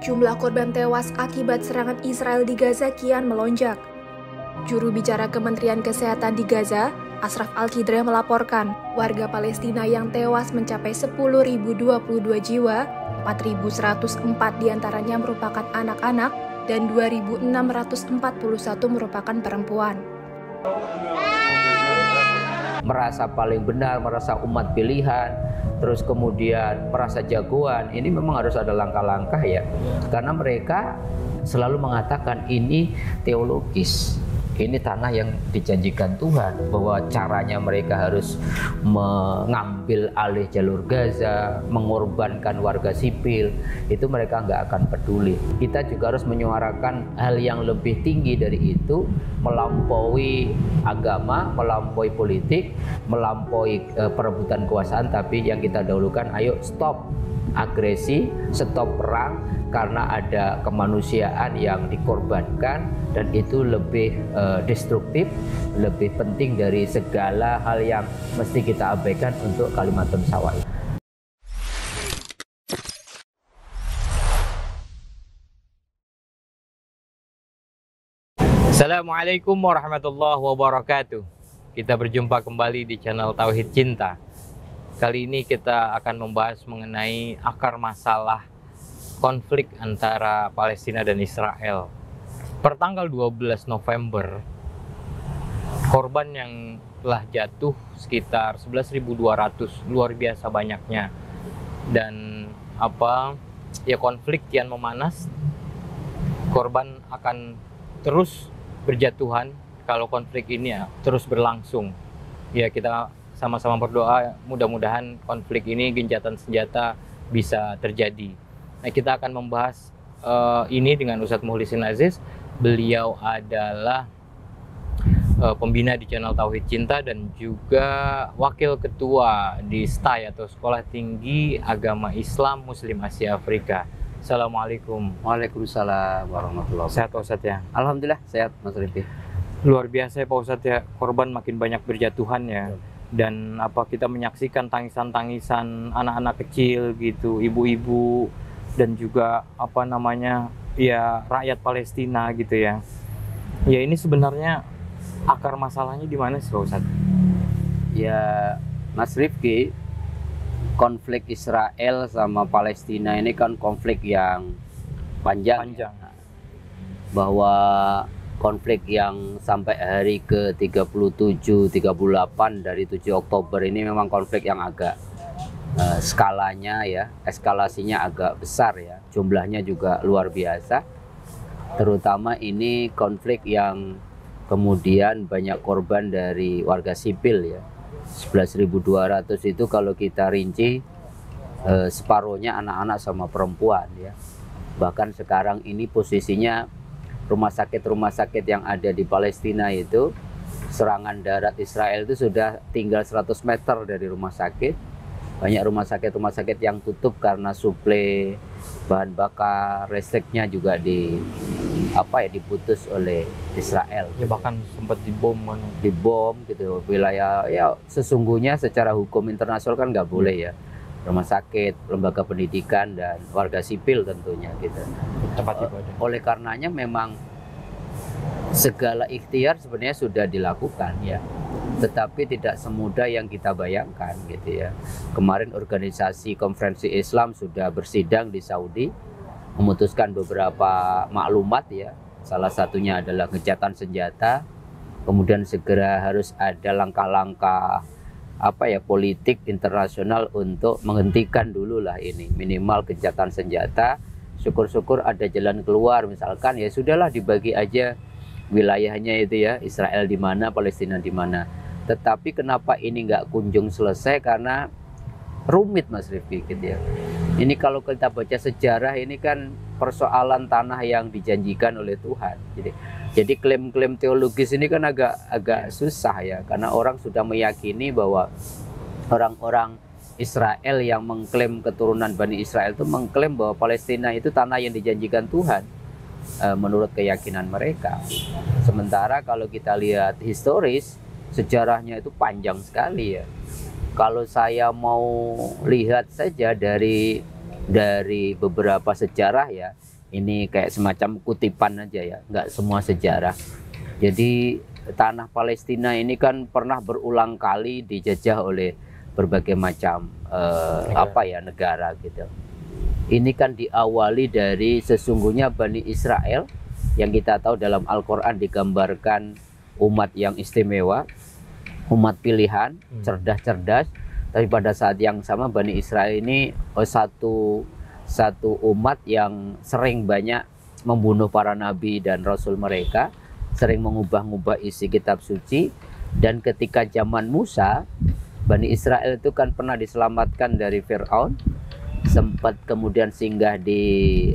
Jumlah korban tewas akibat serangan Israel di Gaza kian melonjak. Juru bicara Kementerian Kesehatan di Gaza, Ashraf Al-Qidre melaporkan, warga Palestina yang tewas mencapai 10.022 jiwa, 4.104 diantaranya merupakan anak-anak, dan 2.641 merupakan perempuan. Merasa paling benar, merasa umat pilihan, terus kemudian merasa jagoan, ini memang harus ada langkah-langkah ya. Karena mereka selalu mengatakan ini teologis. Ini tanah yang dijanjikan Tuhan, bahwa caranya mereka harus mengambil alih jalur Gaza, mengorbankan warga sipil, itu mereka nggak akan peduli. Kita juga harus menyuarakan hal yang lebih tinggi dari itu, melampaui agama, melampaui politik, melampaui perebutan kekuasaan, tapi yang kita dahulukan, ayo stop agresi, stop perang, karena ada kemanusiaan yang dikorbankan, dan itu lebih destruktif, lebih penting dari segala hal yang mesti kita abaikan untuk kalimatun sawah. Assalamualaikum warahmatullahi wabarakatuh. Kita berjumpa kembali di channel Tauhid Cinta. Kali ini kita akan membahas mengenai akar masalah konflik antara Palestina dan Israel. Pertanggal 12 November, korban yang telah jatuh sekitar 11.200, luar biasa banyaknya. Dan konflik kian memanas. Korban akan terus berjatuhan kalau konflik ini terus berlangsung. Ya, kita sama-sama berdoa mudah-mudahan konflik ini, gencatan senjata bisa terjadi. Nah, kita akan membahas ini dengan Ustadz Mukhlisin Aziz. Beliau adalah pembina di channel Tauhid Cinta dan juga wakil ketua di STAI atau Sekolah Tinggi Agama Islam Muslim Asia Afrika. Assalamualaikum. Waalaikumsalam warahmatullahi wabarakatuh. Sehat Pak Ustadz ya? Alhamdulillah sehat Mas Rifi. Luar biasa ya Pak Ustadz ya, korban makin banyak berjatuhan ya. Dan kita menyaksikan tangisan-tangisan anak-anak kecil gitu, ibu-ibu, dan juga rakyat Palestina gitu ya. Ya, ini sebenarnya akar masalahnya di mana sih Pak Ustadz? Ya Mas Rifki, konflik Israel sama Palestina ini kan konflik yang panjang. Bahwa konflik yang sampai hari ke-37, 38 dari 7 Oktober ini memang konflik yang agak skalanya ya, eskalasinya agak besar ya, jumlahnya juga luar biasa. Terutama ini konflik yang kemudian banyak korban dari warga sipil ya. 11.200 itu kalau kita rinci separuhnya anak-anak sama perempuan ya. Bahkan sekarang ini posisinya rumah sakit yang ada di Palestina itu, serangan darat Israel itu sudah tinggal 100 meter dari rumah sakit. Banyak rumah sakit yang tutup karena suplai bahan bakar, listriknya juga diputus oleh Israel. Ya, bahkan sempat dibom gitu. Wilayah ya sesungguhnya secara hukum internasional kan nggak boleh ya. Rumah sakit, lembaga pendidikan, dan warga sipil tentunya gitu. Oleh karenanya memang segala ikhtiar sebenarnya sudah dilakukan ya, tetapi tidak semudah yang kita bayangkan gitu ya. Kemarin organisasi konferensi Islam sudah bersidang di Saudi, memutuskan beberapa maklumat ya. Salah satunya adalah gencatan senjata, kemudian segera harus ada langkah-langkah politik internasional untuk menghentikan dulu lah ini, minimal gencatan senjata. Syukur-syukur ada jalan keluar, misalkan ya sudahlah dibagi aja wilayahnya itu ya, Israel di mana, Palestina di mana. Tetapi kenapa ini nggak kunjung selesai? Karena rumit Mas Rifki gitu ya. Ini kalau kita baca sejarah, ini kan persoalan tanah yang dijanjikan oleh Tuhan. Jadi klaim-klaim teologis ini kan agak susah ya, karena orang sudah meyakini bahwa orang-orang Israel yang mengklaim keturunan Bani Israel itu mengklaim bahwa Palestina itu tanah yang dijanjikan Tuhan menurut keyakinan mereka. Sementara kalau kita lihat historis, sejarahnya itu panjang sekali ya. Kalau saya mau lihat saja dari dari beberapa sejarah ya, ini kayak semacam kutipan aja ya, nggak semua sejarah. Jadi tanah Palestina ini kan pernah berulang kali dijajah oleh berbagai macam negara gitu. Ini kan diawali dari sesungguhnya Bani Israel yang kita tahu dalam Al-Quran digambarkan umat yang istimewa, umat pilihan, cerdas-cerdas. Tapi pada saat yang sama Bani Israel ini satu umat yang sering banyak membunuh para nabi dan rasul mereka, sering mengubah-ubah isi kitab suci. Dan ketika zaman Musa, Bani Israel itu kan pernah diselamatkan dari Fir'aun, sempat kemudian singgah di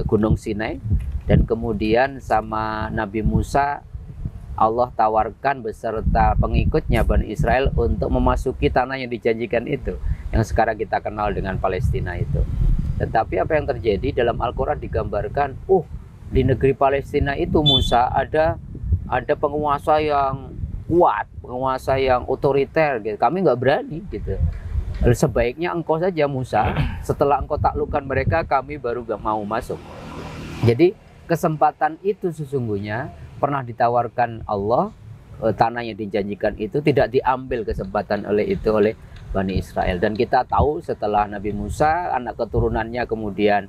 Gunung Sinai, dan kemudian sama Nabi Musa Allah tawarkan beserta pengikutnya Bani Israel untuk memasuki tanah yang dijanjikan itu, yang sekarang kita kenal dengan Palestina itu. Tetapi apa yang terjadi dalam Al-Quran digambarkan, di negeri Palestina itu Musa ada penguasa yang kuat, penguasa yang otoriter gitu. Kami nggak berani gitu. Sebaiknya engkau saja Musa, setelah engkau taklukkan mereka kami baru gak mau masuk. Jadi kesempatan itu sesungguhnya pernah ditawarkan Allah, tanah yang dijanjikan itu tidak diambil kesempatan oleh Bani Israel. Dan kita tahu setelah Nabi Musa, anak keturunannya kemudian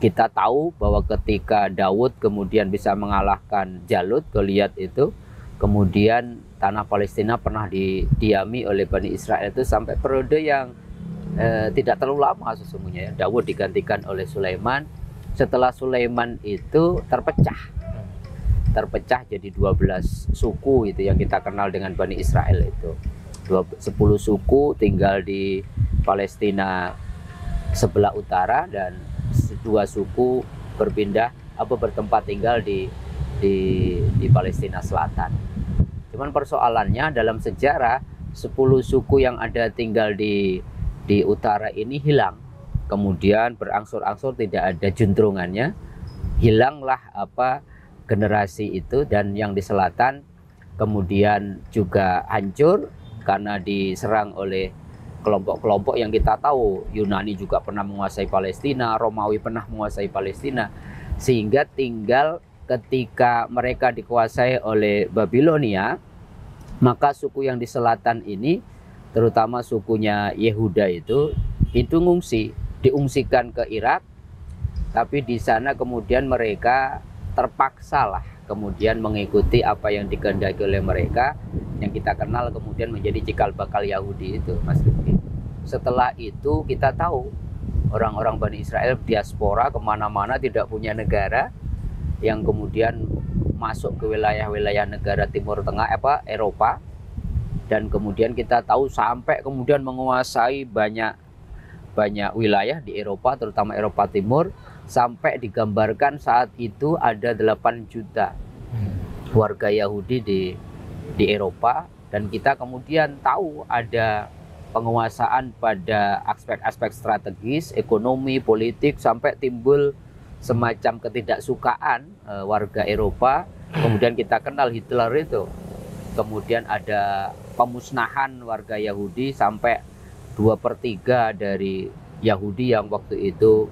kita tahu bahwa ketika Daud kemudian bisa mengalahkan Jalut, Goliat itu, kemudian tanah Palestina pernah didiami oleh Bani Israel itu sampai periode yang tidak terlalu lama sesungguhnya ya. Daud digantikan oleh Sulaiman. Setelah Sulaiman itu terpecah jadi 12 suku itu yang kita kenal dengan Bani Israel itu. 10 suku tinggal di Palestina sebelah utara dan 2 suku bertempat tinggal di Palestina Selatan. Cuman persoalannya dalam sejarah 10 suku yang ada tinggal di utara ini hilang. Kemudian berangsur-angsur tidak ada juntrungannya. Hilanglah generasi itu, dan yang di selatan kemudian juga hancur karena diserang oleh kelompok-kelompok yang kita tahu. Yunani juga pernah menguasai Palestina, Romawi pernah menguasai Palestina, sehingga tinggal ketika mereka dikuasai oleh Babilonia, maka suku yang di selatan ini, terutama sukunya Yehuda itu diungsikan ke Irak. Tapi di sana kemudian mereka terpaksalah kemudian mengikuti apa yang dikehendaki oleh mereka, yang kita kenal kemudian menjadi cikal bakal Yahudi itu, Mas Rifki. Setelah itu kita tahu orang-orang Bani Israel diaspora kemana-mana, tidak punya negara, yang kemudian masuk ke wilayah-wilayah negara Timur Tengah Eropa, dan kemudian kita tahu sampai kemudian menguasai banyak wilayah di Eropa, terutama Eropa Timur, sampai digambarkan saat itu ada 8 juta warga Yahudi di Eropa. Dan kita kemudian tahu ada penguasaan pada aspek-aspek strategis, ekonomi, politik, sampai timbul semacam ketidaksukaan warga Eropa. Kemudian kita kenal Hitler itu. Kemudian ada pemusnahan warga Yahudi sampai 2/3 dari Yahudi yang waktu itu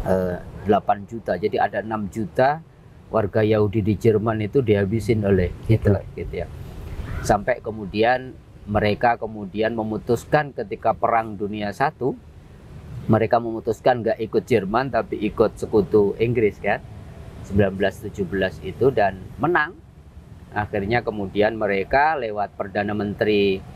8 juta. Jadi ada 6 juta warga Yahudi di Jerman itu dihabisin oleh Hitler gitu ya. Sampai kemudian mereka memutuskan ketika Perang Dunia I, mereka memutuskan nggak ikut Jerman tapi ikut sekutu Inggris kan, 1917 itu, dan menang. Akhirnya kemudian mereka lewat Perdana Menteri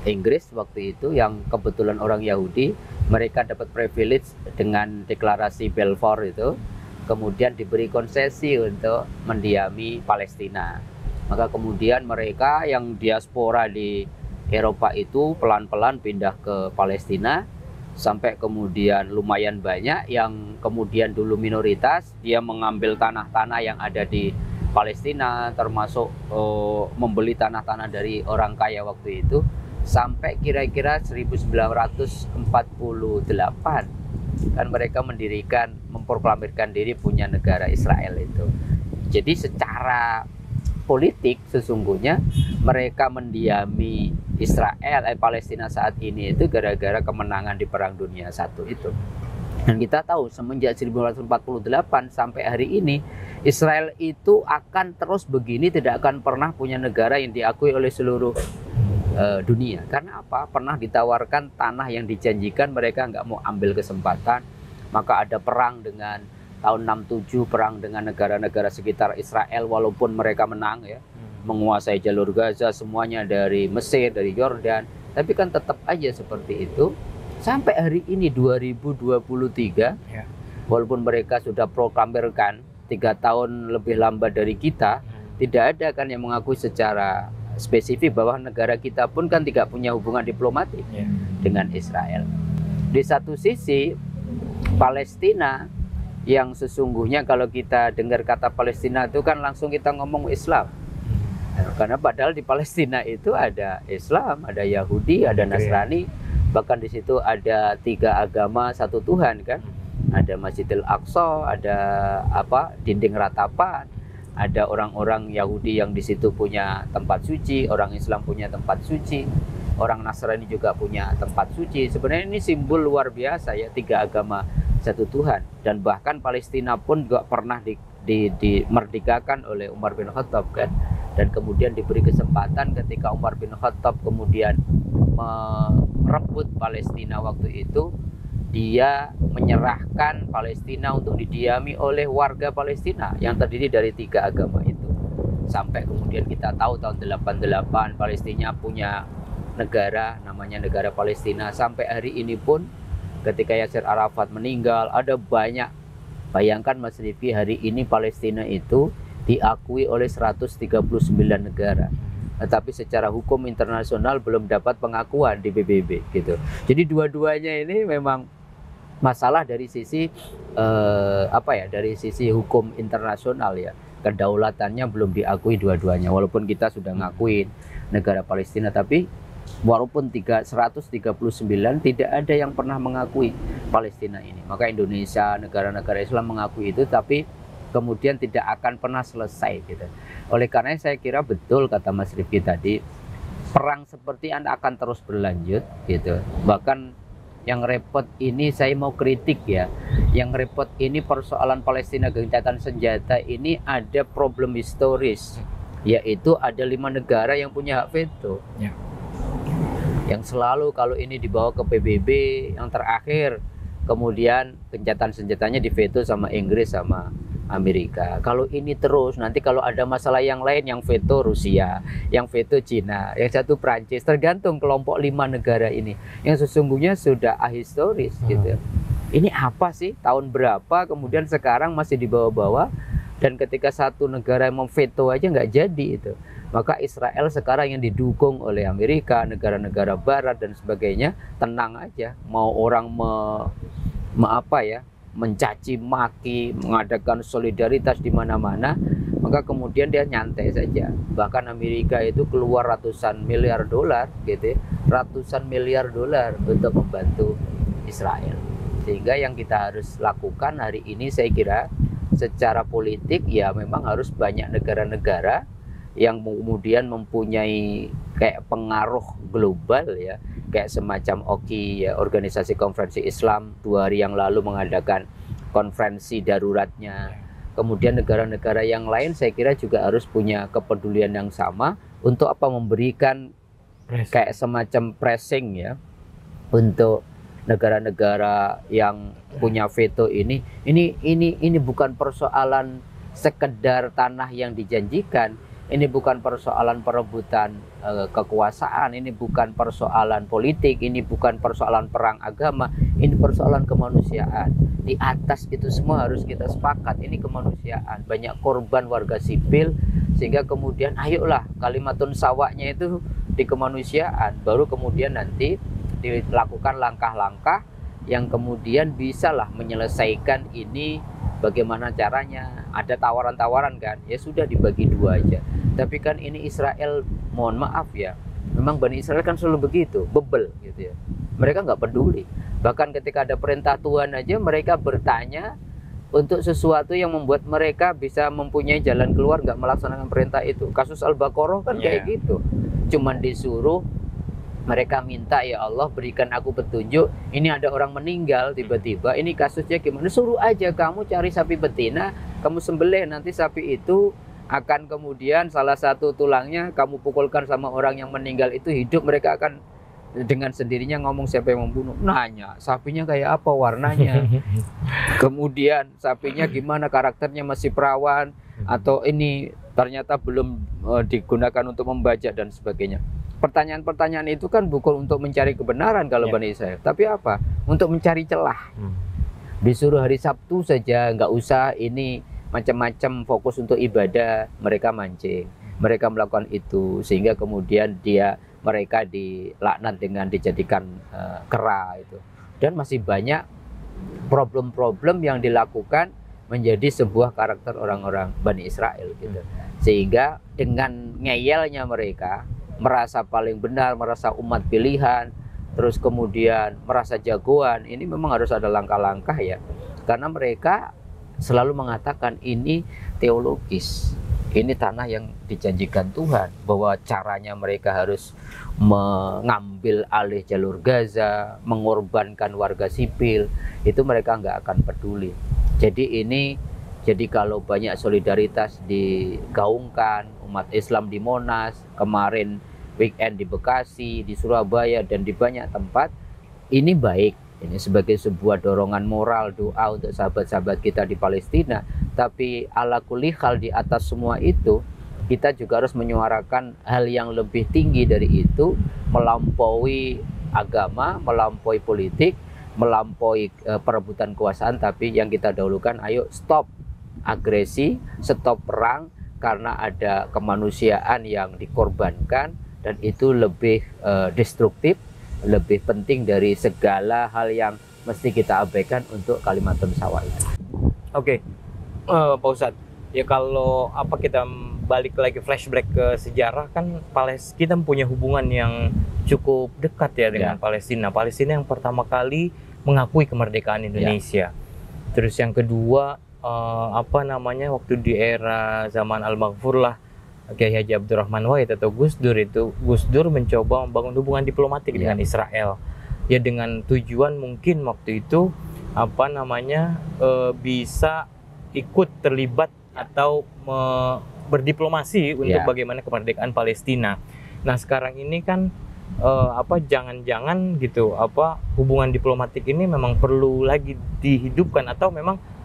Inggris waktu itu yang kebetulan orang Yahudi, mereka dapat privilege dengan deklarasi Balfour itu, kemudian diberi konsesi untuk mendiami Palestina. Maka kemudian mereka yang diaspora di Eropa itu pelan-pelan pindah ke Palestina, sampai kemudian lumayan banyak yang kemudian dulu minoritas, dia mengambil tanah-tanah yang ada di Palestina, termasuk membeli tanah-tanah dari orang kaya waktu itu, sampai kira-kira 1948 kan mereka memproklamirkan diri punya negara Israel itu. Jadi secara politik sesungguhnya mereka mendiami Palestina saat ini itu gara-gara kemenangan di Perang Dunia I itu. Dan kita tahu semenjak 1948 sampai hari ini Israel itu akan terus begini, tidak akan pernah punya negara yang diakui oleh seluruh dunia. Karena apa? Pernah ditawarkan tanah yang dijanjikan, mereka nggak mau ambil kesempatan. Maka ada perang dengan tahun 67, perang dengan negara-negara sekitar Israel, walaupun mereka menang ya, menguasai jalur Gaza semuanya, dari Mesir, dari Yordan, tapi kan tetap aja seperti itu sampai hari ini 2023 ya. Walaupun mereka sudah proklamirkan 3 tahun lebih lambat dari kita, tidak ada kan yang mengakui secara spesifik bahwa negara kita pun kan tidak punya hubungan diplomatik dengan Israel. Di satu sisi Palestina yang sesungguhnya kalau kita dengar kata Palestina itu kan langsung kita ngomong Islam. Karena padahal di Palestina itu ada Islam, ada Yahudi, ada Nasrani, bahkan di situ ada 3 agama satu Tuhan kan. Ada Masjidil Aqsa, ada dinding ratapan, ada orang-orang Yahudi yang di situ punya tempat suci, orang Islam punya tempat suci, orang Nasrani juga punya tempat suci. Sebenarnya ini simbol luar biasa ya, 3 agama satu Tuhan. Dan bahkan Palestina pun juga pernah dimerdekakan oleh Umar bin Khattab kan. Dan kemudian diberi kesempatan ketika Umar bin Khattab kemudian merebut Palestina waktu itu, dia menyerahkan Palestina untuk didiami oleh warga Palestina yang terdiri dari 3 agama itu. Sampai kemudian kita tahu tahun 88 Palestina punya negara, namanya negara Palestina. Sampai hari ini pun ketika Yasir Arafat meninggal, ada banyak, bayangkan Mas Rifki, hari ini Palestina itu diakui oleh 139 negara. Tetapi secara hukum internasional belum dapat pengakuan di PBB gitu. Jadi dua-duanya ini memang masalah dari sisi dari sisi hukum internasional ya. Kedaulatannya belum diakui dua-duanya. Walaupun kita sudah ngakuin negara Palestina, tapi walaupun 139 tidak ada yang pernah mengakui Palestina ini. Maka Indonesia, negara-negara Islam mengakui itu, tapi kemudian tidak akan pernah selesai gitu. Oleh karena saya kira betul kata Mas Rifki tadi, perang seperti ini akan terus berlanjut gitu. Bahkan yang repot ini saya mau kritik ya, yang repot ini persoalan Palestina gencatan senjata ini ada problem historis, yaitu ada 5 negara yang punya hak veto ya. Yang selalu kalau ini dibawa ke PBB, yang terakhir kemudian gencatan senjatanya diveto sama Inggris sama Amerika. Kalau ini terus, nanti kalau ada masalah yang lain, yang veto Rusia, yang veto Cina, yang satu Prancis, tergantung kelompok 5 negara ini yang sesungguhnya sudah ahistoris gitu. Ini apa sih, tahun berapa, kemudian sekarang masih dibawa-bawa, dan ketika satu negara yang memveto aja nggak jadi itu. Maka Israel sekarang yang didukung oleh Amerika, negara-negara Barat dan sebagainya, tenang aja. Mau orang mencaci maki, mengadakan solidaritas di mana-mana, maka kemudian dia nyantai saja. Bahkan Amerika itu keluar ratusan miliar dolar gitu, ratusan miliar dolar untuk membantu Israel. Sehingga yang kita harus lakukan hari ini saya kira secara politik ya memang harus banyak negara-negara yang kemudian mempunyai kayak pengaruh global ya, kayak semacam OKI ya, Organisasi Konferensi Islam 2 hari yang lalu mengadakan konferensi daruratnya. Kemudian negara-negara yang lain saya kira juga harus punya kepedulian yang sama untuk memberikan kayak semacam pressing ya untuk negara-negara yang punya veto ini. Ini bukan persoalan sekedar tanah yang dijanjikan. Ini bukan persoalan perebutan kekuasaan, ini bukan persoalan politik, ini bukan persoalan perang agama, ini persoalan kemanusiaan. Di atas itu semua harus kita sepakat, ini kemanusiaan. Banyak korban warga sipil, sehingga kemudian ayolah kalimatun sawaknya itu di kemanusiaan. Baru kemudian nanti dilakukan langkah-langkah yang kemudian bisalah menyelesaikan ini. Bagaimana caranya? Ada tawaran-tawaran kan? Ya sudah dibagi 2 aja. Tapi kan ini Israel, mohon maaf ya, memang Bani Israel kan selalu begitu, bebel gitu ya. Mereka nggak peduli. Bahkan ketika ada perintah Tuhan aja mereka bertanya untuk sesuatu yang membuat mereka bisa mempunyai jalan keluar, nggak melaksanakan perintah itu. Kasus Al-Baqarah kan kayak gitu, cuman disuruh, mereka minta, ya Allah berikan aku petunjuk, ini ada orang meninggal tiba-tiba, ini kasusnya gimana, suruh aja kamu cari sapi betina, kamu sembelih, nanti sapi itu akan kemudian salah satu tulangnya kamu pukulkan sama orang yang meninggal itu hidup, mereka akan dengan sendirinya ngomong siapa yang membunuh. Nanya sapinya kayak apa warnanya, kemudian sapinya gimana karakternya, masih perawan atau ini ternyata belum digunakan untuk membajak dan sebagainya. Pertanyaan-pertanyaan itu kan bukan untuk mencari kebenaran kalau Bani Israel, tapi apa? Untuk mencari celah. Disuruh hari Sabtu saja, nggak usah ini macam-macam, fokus untuk ibadah, mereka mancing, mereka melakukan itu, sehingga kemudian mereka dilaknat dengan dijadikan kera itu. Dan masih banyak problem-problem yang dilakukan menjadi sebuah karakter orang-orang Bani Israel gitu. Sehingga dengan ngeyelnya mereka, merasa paling benar, merasa umat pilihan, terus kemudian merasa jagoan, ini memang harus ada langkah-langkah ya. Karena mereka selalu mengatakan ini teologis, ini tanah yang dijanjikan Tuhan, bahwa caranya mereka harus mengambil alih jalur Gaza, mengorbankan warga sipil, itu mereka nggak akan peduli. Jadi kalau banyak solidaritas digaungkan, umat Islam di Monas, kemarin weekend di Bekasi, di Surabaya, dan di banyak tempat, ini baik. Ini sebagai sebuah dorongan moral, doa untuk sahabat-sahabat kita di Palestina. Tapi ala kulli hal, di atas semua itu, kita juga harus menyuarakan hal yang lebih tinggi dari itu, melampaui agama, melampaui politik, melampaui perebutan kekuasaan. Tapi yang kita dahulukan, ayo stop agresi, stop perang, karena ada kemanusiaan yang dikorbankan, dan itu lebih destruktif, lebih penting dari segala hal yang mesti kita abaikan untuk Kalimatun Sawah itu. Oke, Pak Ustadz, ya kalau kita balik lagi flashback ke sejarah, kan kita punya hubungan yang cukup dekat ya dengan Palestina. Palestina yang pertama kali mengakui kemerdekaan Indonesia. Terus yang kedua, waktu di era zaman Al-Maghfur lah, Kiai Haji Abdurrahman Wahid atau Gus Dur mencoba membangun hubungan diplomatik dengan Israel. Ya dengan tujuan mungkin waktu itu bisa ikut terlibat atau berdiplomasi untuk bagaimana kemerdekaan Palestina. Nah sekarang ini kan jangan-jangan gitu hubungan diplomatik ini memang perlu lagi dihidupkan, atau memang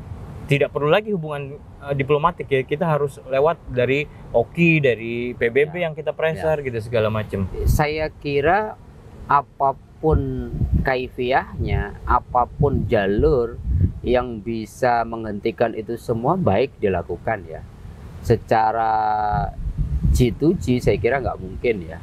tidak perlu lagi hubungan diplomatik ya, kita harus lewat dari OKI, dari PBB yang kita pressure gitu segala macam. Saya kira apapun kaifiyahnya, apapun jalur yang bisa menghentikan itu semua baik dilakukan ya. Secara G2G saya kira nggak mungkin ya,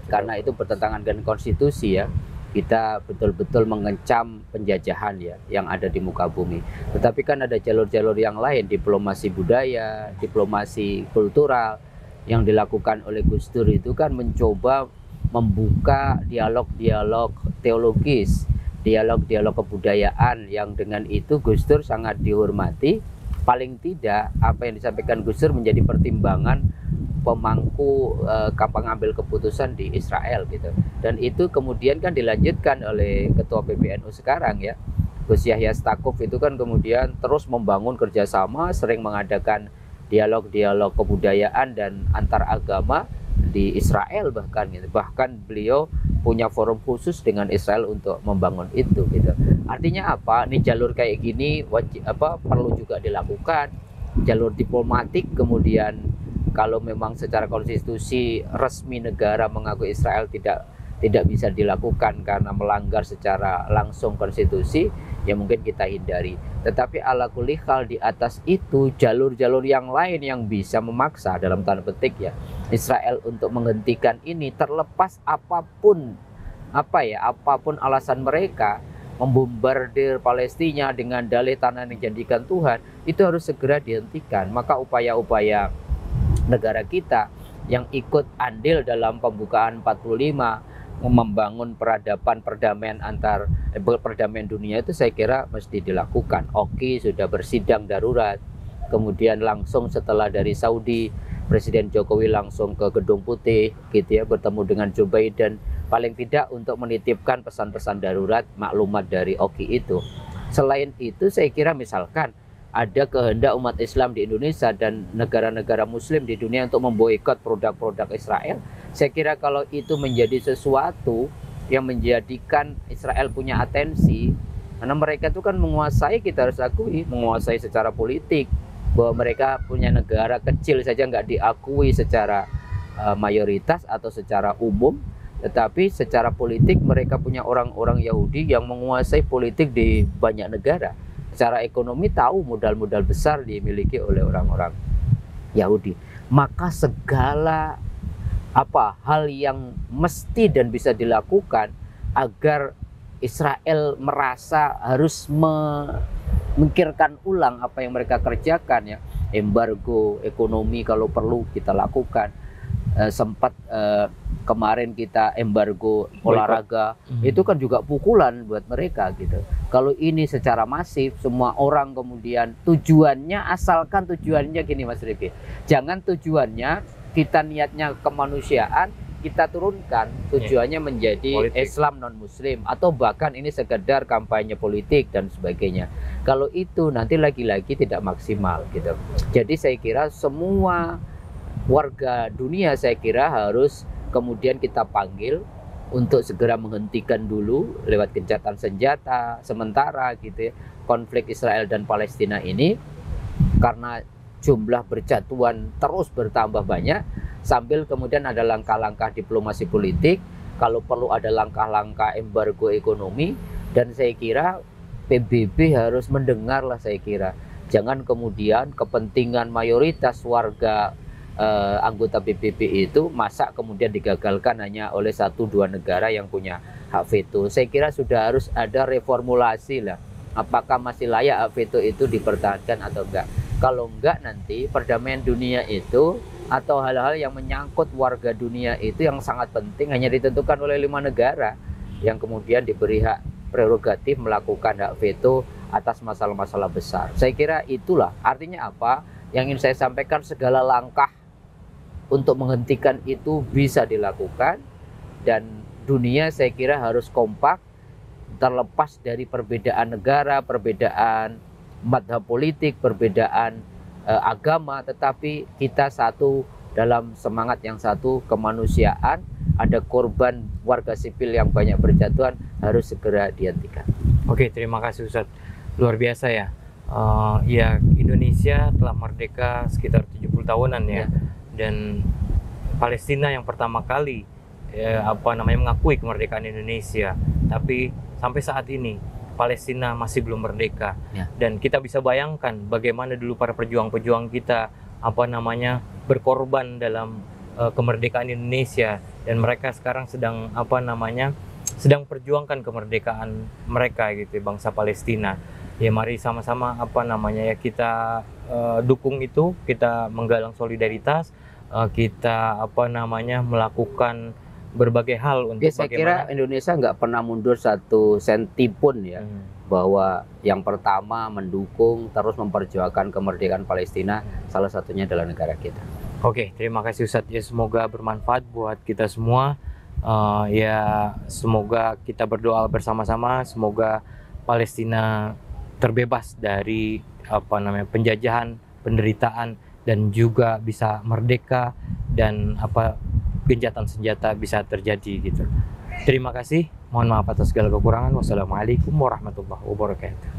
karena itu bertentangan dengan konstitusi ya. Kita betul-betul mengecam penjajahan ya yang ada di muka bumi. Tetapi kan ada jalur-jalur yang lain, diplomasi budaya, diplomasi kultural yang dilakukan oleh Gus Dur itu kan mencoba membuka dialog-dialog teologis, dialog-dialog kebudayaan, yang dengan itu Gus Dur sangat dihormati. Paling tidak apa yang disampaikan Gus Dur menjadi pertimbangan pemangku pengambil keputusan di Israel gitu. Dan itu kemudian kan dilanjutkan oleh Ketua PBNU sekarang ya, Gus Yahya Stakuf itu kan kemudian terus membangun kerjasama, sering mengadakan dialog-dialog kebudayaan dan antar agama di Israel bahkan gitu. Bahkan beliau punya forum khusus dengan Israel untuk membangun itu gitu. Artinya apa? Nih jalur kayak gini perlu juga dilakukan, jalur diplomatik. Kemudian kalau memang secara konstitusi resmi negara mengakui Israel tidak bisa dilakukan karena melanggar secara langsung konstitusi, ya mungkin kita hindari. Tetapi ala kulli hal, di atas itu jalur-jalur yang lain yang bisa memaksa dalam tanda petik ya Israel untuk menghentikan ini, terlepas apapun alasan mereka membombardir Palestina dengan dalih tanah yang dijadikan Tuhan, itu harus segera dihentikan. Maka upaya-upaya negara kita yang ikut andil dalam pembukaan 45 membangun peradaban perdamaian perdamaian dunia itu saya kira mesti dilakukan. Oki sudah bersidang darurat, kemudian langsung setelah dari Saudi Presiden Jokowi langsung ke Gedung Putih gitu ya, bertemu dengan Joe Biden, paling tidak untuk menitipkan pesan-pesan darurat maklumat dari Oki itu. Selain itu saya kira misalkan ada kehendak umat Islam di Indonesia dan negara-negara Muslim di dunia untuk memboikot produk-produk Israel, saya kira kalau itu menjadi sesuatu yang menjadikan Israel punya atensi, karena mereka itu kan menguasai, kita harus akui, menguasai secara politik, bahwa mereka punya negara kecil saja nggak diakui secara mayoritas atau secara umum, tetapi secara politik mereka punya orang-orang Yahudi yang menguasai politik di banyak negara. Secara ekonomi tahu modal-modal besar dimiliki oleh orang-orang Yahudi. Maka segala hal yang mesti dan bisa dilakukan agar Israel merasa harus memikirkan ulang apa yang mereka kerjakan ya. Embargo ekonomi kalau perlu kita lakukan. Sempat kemarin kita embargo olahraga, itu kan juga pukulan buat mereka gitu. Kalau ini secara masif semua orang kemudian tujuannya, asalkan tujuannya gini Mas Rifki, jangan tujuannya kita niatnya kemanusiaan kita turunkan, tujuannya menjadi politik. Islam non Muslim atau bahkan ini sekedar kampanye politik dan sebagainya. Kalau itu nanti lagi-lagi tidak maksimal gitu. Jadi saya kira semua warga dunia saya kira harus kemudian kita panggil untuk segera menghentikan dulu lewat gencatan senjata sementara gitu ya, konflik Israel dan Palestina ini, karena jumlah berjatuhan terus bertambah banyak, sambil kemudian ada langkah-langkah diplomasi politik, kalau perlu ada langkah-langkah embargo ekonomi, dan saya kira PBB harus mendengar lah saya kira. Jangan kemudian kepentingan mayoritas warga anggota PBB itu masa kemudian digagalkan hanya oleh 1-2 negara yang punya hak veto. Saya kira sudah harus ada reformulasi lah. Apakah masih layak hak veto itu dipertahankan atau enggak? Kalau enggak nanti perdamaian dunia itu atau hal-hal yang menyangkut warga dunia itu yang sangat penting hanya ditentukan oleh 5 negara yang kemudian diberi hak prerogatif melakukan hak veto atas masalah-masalah besar. Saya kira itulah artinya apa yang ingin saya sampaikan, segala langkah untuk menghentikan itu bisa dilakukan, dan dunia saya kira harus kompak terlepas dari perbedaan negara, perbedaan madhab politik, perbedaan agama, tetapi kita satu dalam semangat yang satu, kemanusiaan. Ada korban warga sipil yang banyak berjatuhan, harus segera dihentikan. Oke, terima kasih Ustadz, luar biasa ya. Ya, Indonesia telah merdeka sekitar 70 tahunan ya. Dan Palestina yang pertama kali mengakui kemerdekaan Indonesia, tapi sampai saat ini Palestina masih belum merdeka. Dan kita bisa bayangkan bagaimana dulu para pejuang-pejuang kita berkorban dalam kemerdekaan Indonesia, dan mereka sekarang sedang sedang perjuangkan kemerdekaan mereka gitu, bangsa Palestina. Ya, mari sama-sama kita dukung itu, kita menggalang solidaritas, kita melakukan berbagai hal untuk saya kira Indonesia nggak pernah mundur 1 senti pun ya, bahwa yang pertama mendukung terus memperjuangkan kemerdekaan Palestina, salah satunya adalah negara kita. Oke, terima kasih Ustadz ya, semoga bermanfaat buat kita semua. Ya, semoga kita berdoa bersama-sama, semoga Palestina terbebas dari penjajahan, penderitaan, dan juga bisa merdeka, dan gencatan senjata bisa terjadi gitu. Terima kasih, mohon maaf atas segala kekurangan. Wassalamualaikum warahmatullahi wabarakatuh.